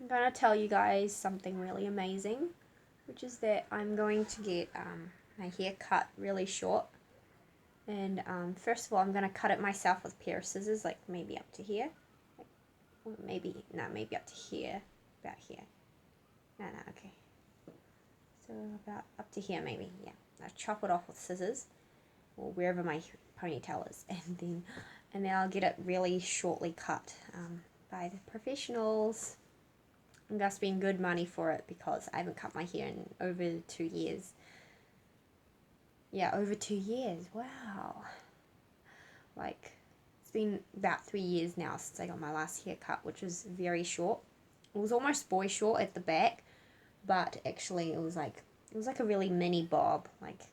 I'm gonna tell you guys something really amazing, which is that I'm going to get my hair cut really short. And first of all, I'm gonna cut it myself with a pair of scissors, like maybe up to here. Maybe up to here, about here. No, okay. So about up to here maybe, yeah. I'll chop it off with scissors, or wherever my ponytail is, and then I'll get it really shortly cut by the professionals. I'm gonna spend good money for it because I haven't cut my hair in over 2 years. Yeah, over 2 years. Wow. Like, it's been about 3 years now since I got my last haircut, which was very short. It was almost boy short at the back, but actually it was like a really mini bob. Like,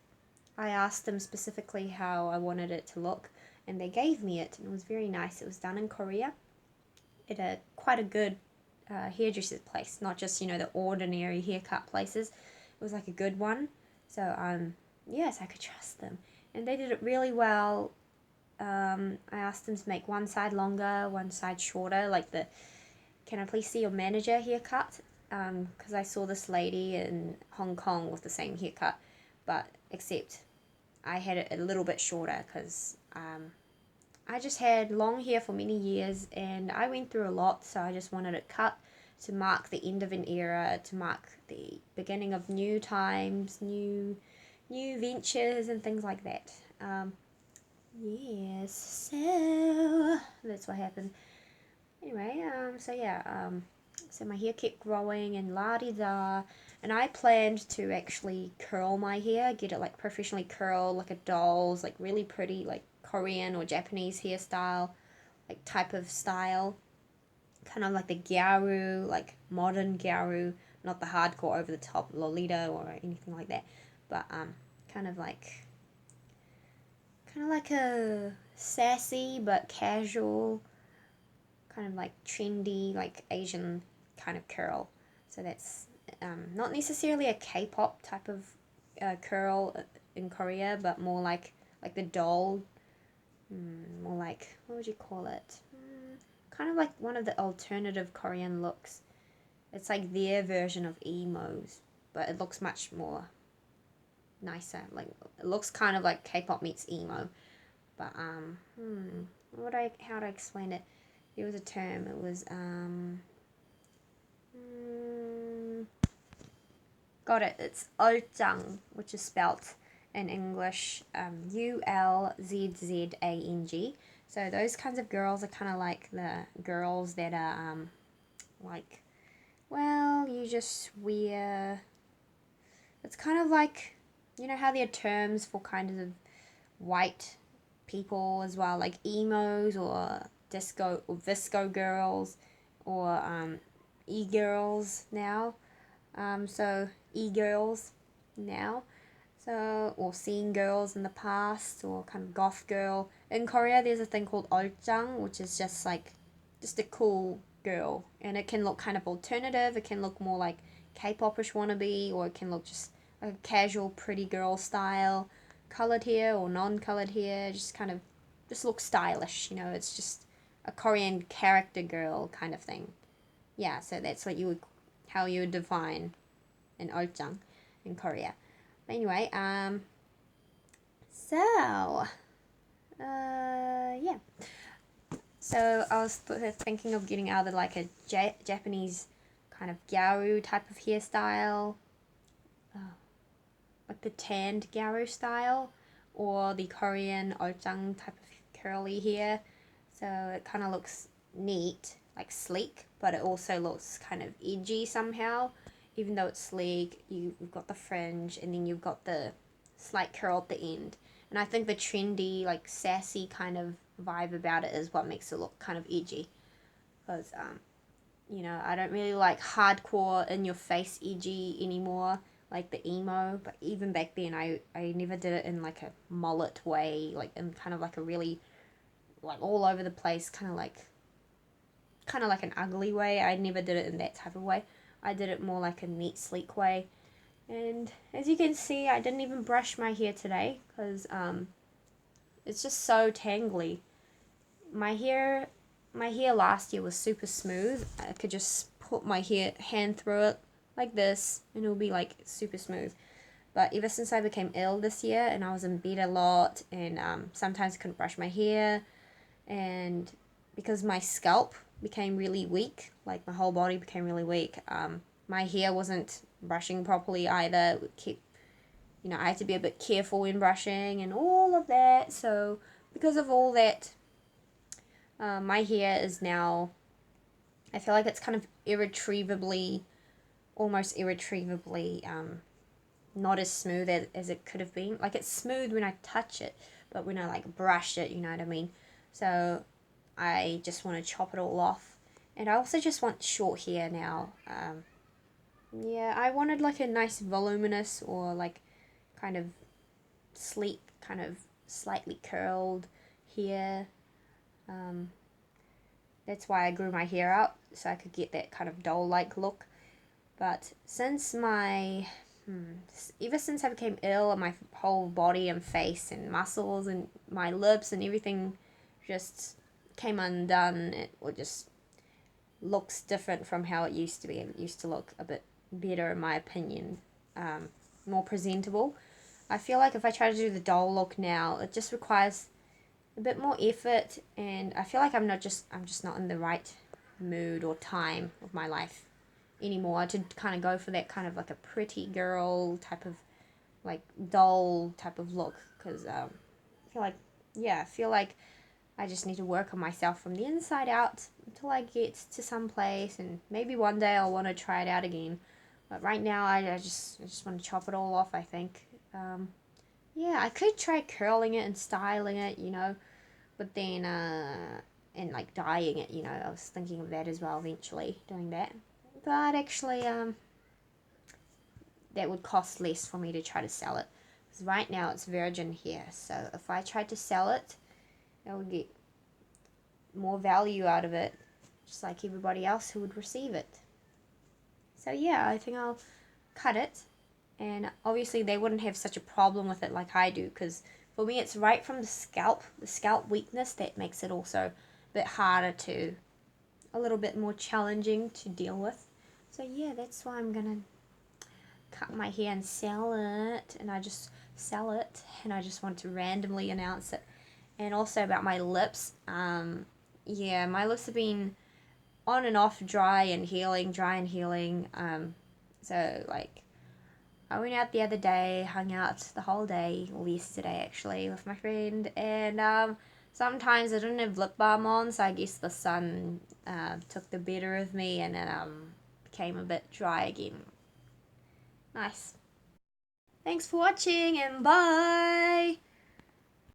I asked them specifically how I wanted it to look, and they gave me it, and it was very nice. It was done in Korea at quite a good hairdresser's place, not just the ordinary haircut places. It was like a good one, so yes, I could trust them, and they did it really well. I asked them to make one side longer, one side shorter, like the "Can I please see your manager" haircut? Because I saw this lady in Hong Kong with the same haircut, but except I had it a little bit shorter because I just had long hair for many years and I went through a lot, so I just wanted it cut to mark the end of an era, to mark the beginning of new times, new ventures and things like that. Yes, so that's what happened. Anyway, so yeah, so my hair kept growing and la-di-da, and I planned to actually curl my hair, get it like professionally curled, like a doll's, like really pretty, like Korean or Japanese hairstyle, like type of style, kind of like the GYARU, like modern GYARU, not the hardcore over the top Lolita or anything like that, but kind of like a sassy but casual, kind of like trendy, like Asian kind of curl. So that's not necessarily a K-pop type of curl in Korea, but more like the doll, more like, what would you call it? Kind of like one of the alternative Korean looks. It's like their version of emos, but it looks much more nicer. Like, it looks kind of like K-pop meets emo, but how do I explain it? There was a term. It was got it. It's Ulzang, which is spelt in English Ulzzang. So those kinds of girls are kind of like the girls that are like, well, you just wear. It's kind of like, how there are terms for kind of white people as well, like emos or disco or visco girls or e-girls now. So e-girls now. So, or scene girls in the past, or kind of goth girl. In Korea, there's a thing called 얼짱, which is just like, just a cool girl. And it can look kind of alternative, it can look more like K-popish wannabe, or it can look just like a casual pretty girl style, colored hair or non-colored hair, just kind of, just look stylish, it's just a Korean character girl kind of thing. Yeah, so that's how you would define an 얼짱 in Korea. But anyway, so, yeah. So I was thinking of getting either like a Japanese kind of gyaru type of hairstyle, like the tanned gyaru style, or the Korean 얼짱 type of curly hair. So it kind of looks neat, like sleek, but it also looks kind of edgy somehow. Even though it's sleek, you've got the fringe, and then you've got the slight curl at the end. And I think the trendy, like sassy kind of vibe about it is what makes it look kind of edgy. Because, I don't really like hardcore in your face edgy anymore, like the emo. But even back then, I never did it in like a mullet way, like in kind of like a really, like all over the place, kind of like an ugly way. I never did it in that type of way. I did it more like a neat, sleek way. And as you can see, I didn't even brush my hair today because it's just so tangly. My hair last year was super smooth. I could just put my hand through it like this and it'll be like super smooth. But ever since I became ill this year and I was in bed a lot and sometimes couldn't brush my hair, and because my scalp became really weak, like my whole body became really weak, my hair wasn't brushing properly either. It kept, I had to be a bit careful when brushing and all of that. So because of all that, my hair is now, I feel like it's kind of almost irretrievably, not as smooth as it could have been. Like it's smooth when I touch it, but when I like brush it, you know what I mean? So I just want to chop it all off. And I also just want short hair now. Yeah, I wanted like a nice voluminous or like kind of sleek, kind of slightly curled hair. That's why I grew my hair out, so I could get that kind of doll-like look. But since ever since I became ill, my whole body and face and muscles and my lips and everything just came undone. It just looks different from how it used to be. It used to look a bit better, in my opinion, more presentable. I feel like if I try to do the doll look now, it just requires a bit more effort, and I feel like I'm just not in the right mood or time of my life anymore to kind of go for that kind of like a pretty girl type of like doll type of look, because I feel like I just need to work on myself from the inside out until I get to some place, and maybe one day I'll want to try it out again. But right now I just want to chop it all off, I think. Yeah, I could try curling it and styling it, but then and like dyeing it, I was thinking of that as well eventually, doing that. But actually that would cost less for me to try to sell it. Because right now it's virgin hair, so if I tried to sell it, I would get more value out of it, just like everybody else who would receive it. So yeah, I think I'll cut it, and obviously they wouldn't have such a problem with it like I do, because for me it's right from the scalp weakness that makes it also a bit harder to, a little bit more challenging to deal with. So yeah, that's why I'm gonna cut my hair and sell it, and I just sell it, and I just want to randomly announce it. And also about my lips, yeah, my lips have been on and off, dry and healing. So like I went out the other day, hung out the whole day, or yesterday actually, with my friend, and sometimes I didn't have lip balm on, so I guess the sun took the better of me, and it became a bit dry again. Nice. Thanks for watching, and bye!